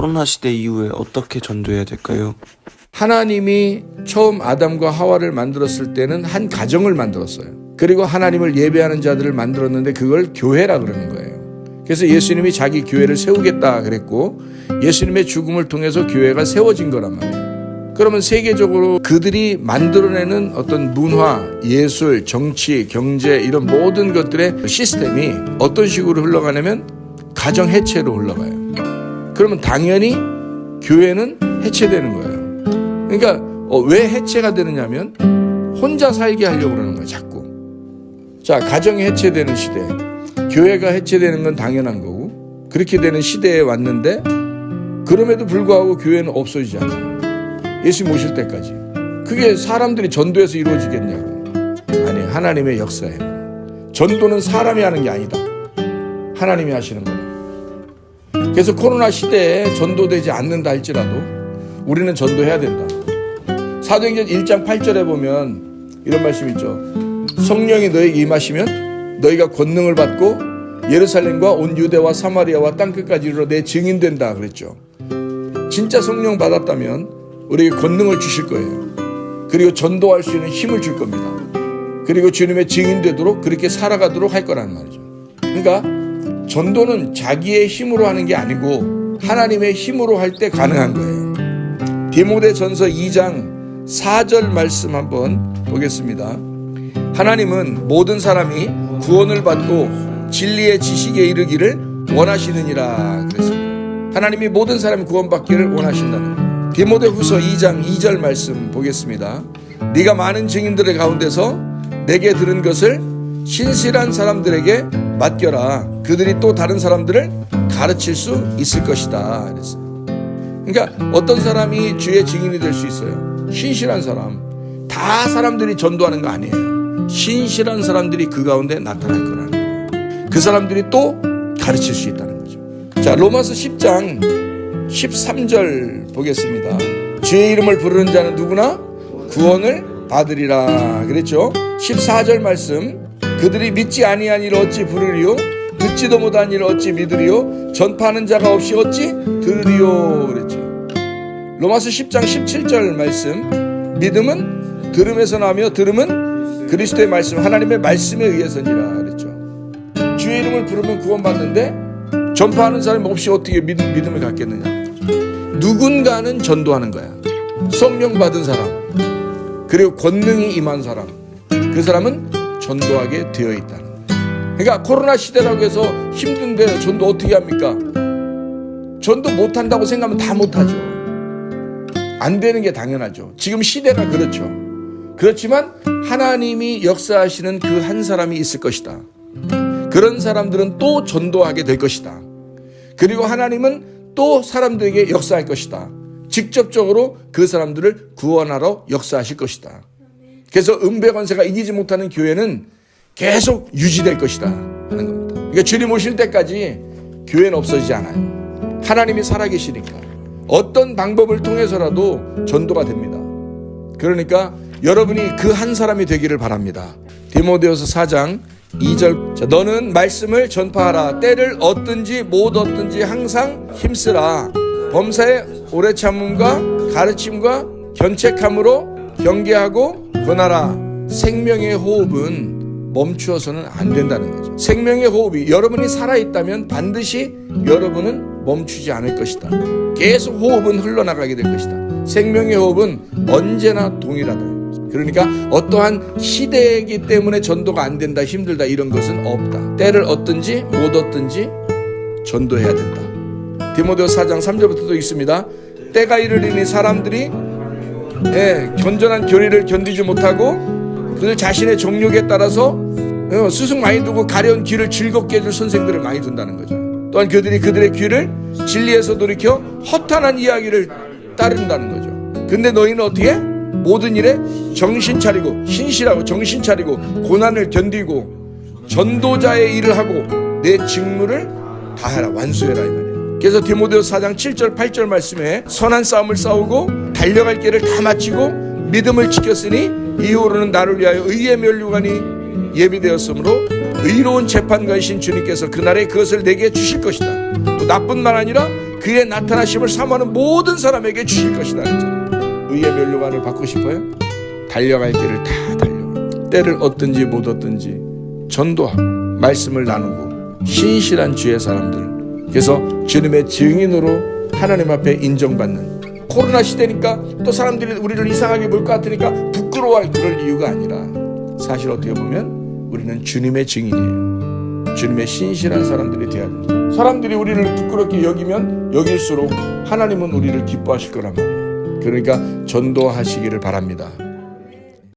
코로나 시대 이후에 어떻게 전도해야 될까요? 하나님이 처음 아담과 하와를 만들었을 때는 한 가정을 만들었어요. 그리고 하나님을 예배하는 자들을 만들었는데 그걸 교회라 그러는 거예요. 그래서 예수님이 자기 교회를 세우겠다 그랬고 예수님의 죽음을 통해서 교회가 세워진 거란 말이에요. 그러면 세계적으로 그들이 만들어내는 어떤 문화, 예술, 정치, 경제 이런 모든 것들의 시스템이 어떤 식으로 흘러가냐면 가정 해체로 흘러가요. 그러면 당연히 교회는 해체되는 거예요. 그러니까 왜 해체가 되느냐면 혼자 살게 하려고 그러는 거예요. 자꾸. 자, 가정이 해체되는 시대, 교회가 해체되는 건 당연한 거고 그렇게 되는 시대에 왔는데 그럼에도 불구하고 교회는 없어지지 않아요. 예수 모실 때까지. 그게 사람들이 전도해서 이루어지겠냐고. 아니, 하나님의 역사예요. 전도는 사람이 하는 게 아니다. 하나님이 하시는 거예요. 그래서 코로나 시대에 전도되지 않는다 할지라도 우리는 전도해야 된다. 사도행전 1장 8절에 보면 이런 말씀이 있죠. 성령이 너에게 임하시면 너희가 권능을 받고 예루살렘과 온 유대와 사마리아와 땅끝까지 이르러 내 증인 된다 그랬죠. 진짜 성령 받았다면 우리에게 권능을 주실 거예요. 그리고 전도할 수 있는 힘을 줄 겁니다. 그리고 주님의 증인 되도록 그렇게 살아가도록 할 거라는 말이죠. 그러니까 전도는 자기의 힘으로 하는 게 아니고 하나님의 힘으로 할 때 가능한 거예요. 디모데전서 2장 4절 말씀 한번 보겠습니다. 하나님은 모든 사람이 구원을 받고 진리의 지식에 이르기를 원하시느니라 그랬습니다. 하나님이 모든 사람이 구원받기를 원하신다는 거예요. 디모데후서 2장 2절 말씀 보겠습니다. 네가 많은 증인들의 가운데서 내게 들은 것을 신실한 사람들에게 맡겨라. 그들이 또 다른 사람들을 가르칠 수 있을 것이다 그랬어요. 그러니까 어떤 사람이 주의 증인이 될 수 있어요? 신실한 사람. 다 사람들이 전도하는 거 아니에요. 신실한 사람들이 그 가운데 나타날 거라는 거예요. 그 사람들이 또 가르칠 수 있다는 거죠. 자, 로마서 10장 13절 보겠습니다. 주의 이름을 부르는 자는 누구나 구원을 받으리라 그랬죠. 14절 말씀. 그들이 믿지 아니한 이를 어찌 부르리요? 듣지도 못한 이를 어찌 믿으리요? 전파하는 자가 없이 어찌 들으리요? 그랬죠. 로마서 10장 17절 말씀. 믿음은 들음에서 나며 들음은 그리스도의 말씀, 하나님의 말씀에 의해서니라 그랬죠. 주의 이름을 부르면 구원받는데 전파하는 사람이 없이 어떻게 믿음을 갖겠느냐. 누군가는 전도하는 거야. 성령 받은 사람, 그리고 권능이 임한 사람, 그 사람은 전도하게 되어 있다는 거예요. 그러니까 코로나 시대라고 해서 힘든데 전도 어떻게 합니까? 전도 못한다고 생각하면 다 못하죠. 안 되는 게 당연하죠. 지금 시대가 그렇죠. 그렇지만 하나님이 역사하시는 그 한 사람이 있을 것이다. 그런 사람들은 또 전도하게 될 것이다. 그리고 하나님은 또 사람들에게 역사할 것이다. 직접적으로 그 사람들을 구원하러 역사하실 것이다. 그래서 은배권세가 이기지 못하는 교회는 계속 유지될 것이다 하는 겁니다. 그러니까 주님 오실 때까지 교회는 없어지지 않아요. 하나님이 살아계시니까 어떤 방법을 통해서라도 전도가 됩니다. 그러니까 여러분이 그 한 사람이 되기를 바랍니다. 디모데후서 4장 2절. 자, 너는 말씀을 전파하라. 때를 얻든지 못 얻든지 항상 힘쓰라. 범사에 오래 참음과 가르침과 견책함으로 경계하고 권하라. 생명의 호흡은 멈추어서는 안 된다는 거죠. 생명의 호흡이 여러분이 살아있다면 반드시 여러분은 멈추지 않을 것이다. 계속 호흡은 흘러나가게 될 것이다. 생명의 호흡은 언제나 동일하다. 그러니까 어떠한 시대이기 때문에 전도가 안 된다, 힘들다 이런 것은 없다. 때를 얻든지 못 얻든지 전도해야 된다. 디모데후서 4장 3절부터도 있습니다. 때가 이르리니 사람들이 견전한 교리를 견디지 못하고 그들 자신의 정욕에 따라서 스승 많이 두고 가려운 귀를 즐겁게 해줄 선생들을 많이 둔다는 거죠. 또한 그들이 그들의 귀를 진리에서 돌이켜 허탄한 이야기를 따른다는 거죠. 근데 너희는 어떻게? 모든 일에 정신 차리고 신실하고 정신 차리고 고난을 견디고 전도자의 일을 하고 내 직무를 다해라. 완수해라 이 말이에요. 그래서 디모데후서 4장 7절 8절 말씀에 선한 싸움을 싸우고 달려갈 길을 다 마치고 믿음을 지켰으니 이후로는 나를 위하여 의의 면류관이 예비되었으므로 의로운 재판가이신 주님께서 그날에 그것을 내게 주실 것이다. 또 나뿐만 아니라 그의 나타나심을 사모하는 모든 사람에게 주실 것이다 그랬잖아요. 의의 면류관을 받고 싶어요? 달려갈 길을 다 달려. 때를 얻든지 못 얻든지 전도하고 말씀을 나누고 신실한 주의 사람들. 그래서 주님의 증인으로 하나님 앞에 인정받는, 코로나 시대니까 또 사람들이 우리를 이상하게 볼 것 같으니까 부끄러워할 그럴 이유가 아니라 사실 어떻게 보면 우리는 주님의 증인이에요. 주님의 신실한 사람들이 되어야 됩니다. 사람들이 우리를 부끄럽게 여기면 여길수록 하나님은 우리를 기뻐하실 거란 말이에요. 그러니까 전도하시기를 바랍니다.